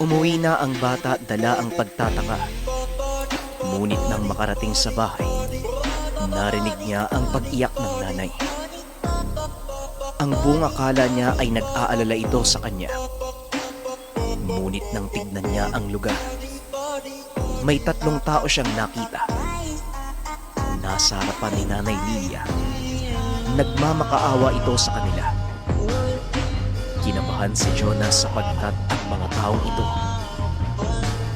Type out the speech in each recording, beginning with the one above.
Umuwi na ang bata at dala ang pagtataka. Ngunit nang makarating sa bahay, narinig niya ang pag-iyak ng nanay. Ang buong akala niya ay nag-aalala ito sa kanya. Ngunit nang tignan niya ang lugar, may 3 tao siyang nakita. Nasa harapan ni Nanay Lilia. Nagmamakaawa ito sa kanila. Kinabahan si Jonas sapagkat ang mga taong ito,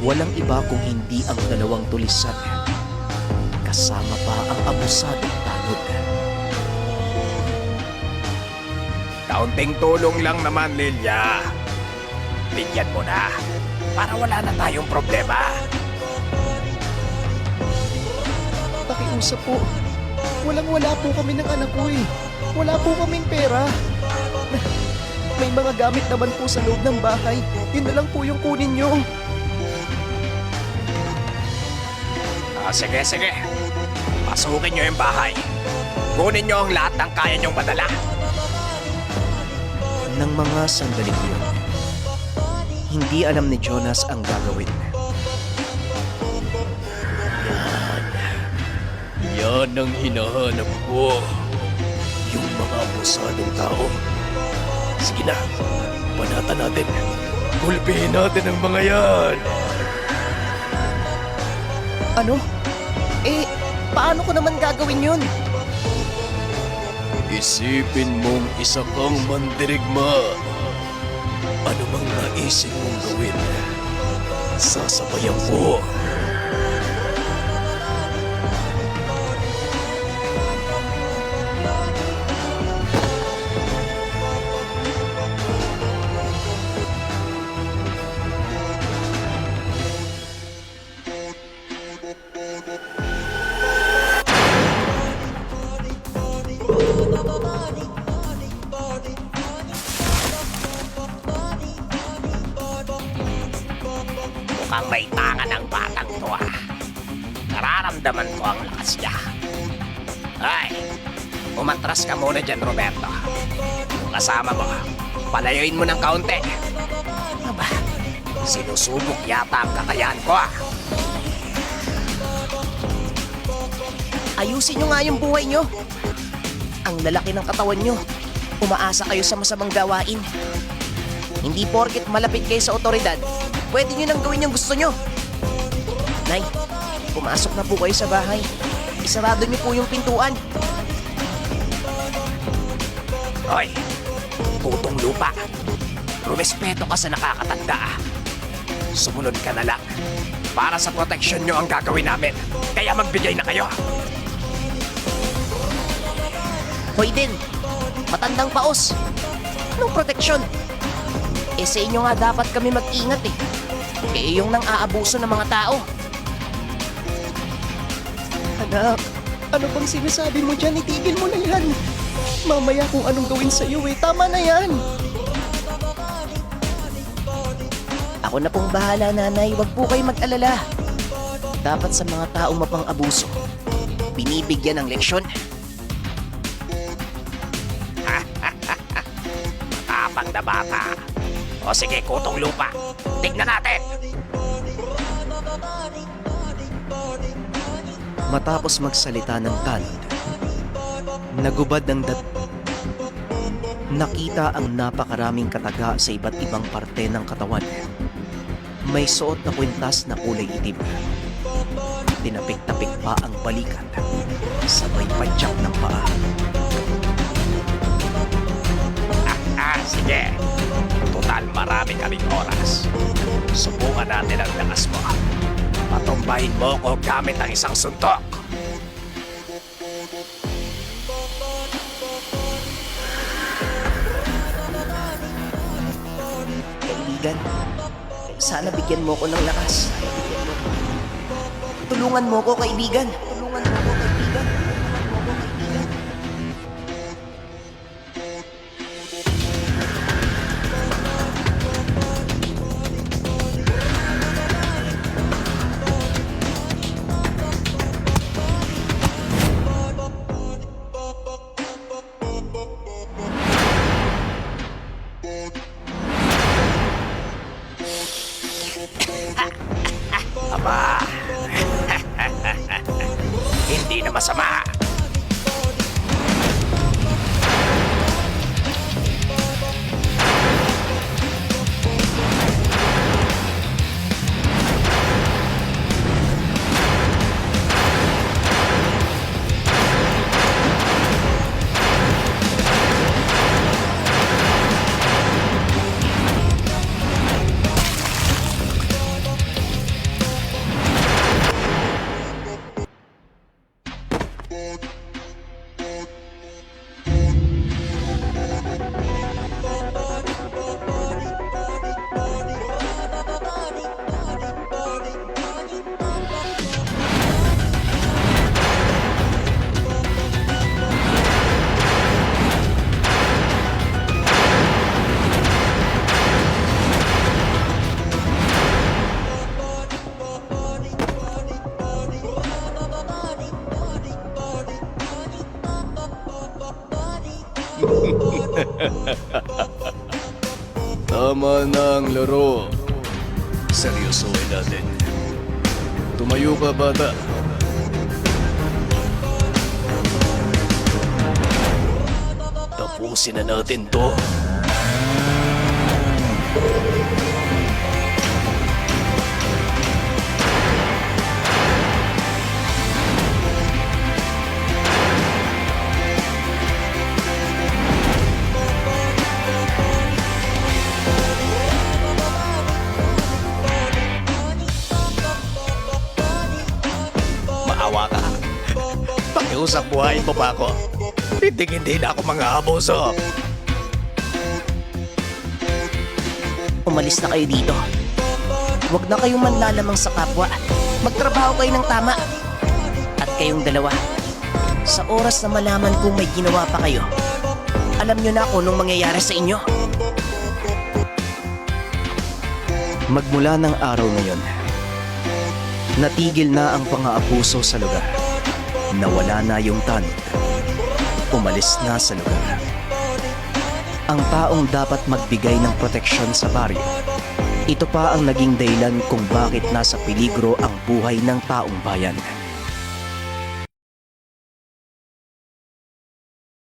walang iba kung hindi ang 2 tulisan, kasama pa ang abusadong tanod. Kaunting tulong lang naman, Lilia. Bigyan mo na, para wala na tayong problema. Pakiusap po. Walang-wala po kami ng anak ko eh. Wala po kaming pera. May mga gamit naman po sa loob ng bahay. Yun na lang po yung kunin nyo. Sige, sige. Pasukin nyo yung bahay. Kunin nyo ang lahat ng kaya nyong madala. Nang mga sandaling yun, hindi alam ni Jonas ang gagawin. Yan ang hinahanap ko. Yung mga abusadong tao. Sige na, panatan natin. Gulpihin natin ang mga yan. Ano? Paano ko naman gagawin yun? Isipin mong isa kang mandirigma. Ano mang naisip mong gawin, sasabayan ko. Mukhang may tangan ang batang to ah. Nararamdaman ko ang lakas niya. Ay, umatras ka muna dyan, Roberto. Yung kasama mo, palayuin mo ng kaunti. Aba, sinusubok yata ang kakayahan ko ah. Ayusin nyo nga yung buhay nyo. Ang lalaki ng katawan nyo. Umaasa kayo sa masamang gawain. Hindi porket malapit kayo sa otoridad, pwede nyo nang gawin yung gusto nyo. Nay, pumasok na po kayo sa bahay. Isarado nyo po yung pintuan. Hoy, putong lupa. Rumespeto ka sa nakakatanda ah. Sumunod ka na lang. Para sa proteksyon nyo ang gagawin namin. Kaya magbigay na kayo. Hoy din, matandang paos. Anong proteksyon? Sa inyo nga dapat kami mag-ingat eh. Yung nang aabuso ng mga tao. Anak, ano bang sinasabi mo dyan? Itigil mo na yan. Mamaya kung anong gawin sa'yo eh, tama na yan. Ako na pong bahala, nanay. Huwag po kayo mag-alala. Dapat sa mga taong mapang-abuso, binibigyan ng leksyon. Tapang na bata. O sige, kutong lupa. Tignan natin. Matapos magsalita ng tanod, nagubad ng nakita ang napakaraming kataga sa iba't ibang parte ng katawan. May suot na kwintas na kulay itim. Tinapik-tapik pa ang balikat, sabay padyak ng paa. Sige. Total marami kaming oras. Subukan natin ang lakas mo. Patumbahin mo ko gamit ang isang suntok. Kaibigan, sana bigyan mo ko ng lakas. Tulungan mo ko, kaibigan. Tulungan mo ko, kaibigan. Tama na ang laro. Seryosohin natin. Tumayo ka, bata. Tapusin na natin to. Maawa ka. Pakiusap buhayin mo pa ako. Hindi na ako mga abuso. Umalis na kayo dito. Huwag na kayong manlalamang sa kapwa. Magtrabaho kayo ng tama. At kayong dalawa, sa oras na malaman kung may ginawa pa kayo, alam nyo na kung anong mangyayari sa inyo. Magmula ng araw na yon, natigil na ang pang-aabuso sa lugar. Nawala na yung tanod. Umalis na sa lugar. Ang taong dapat magbigay ng proteksyon sa baryo, ito pa ang naging dahilan kung bakit nasa peligro ang buhay ng taong bayan.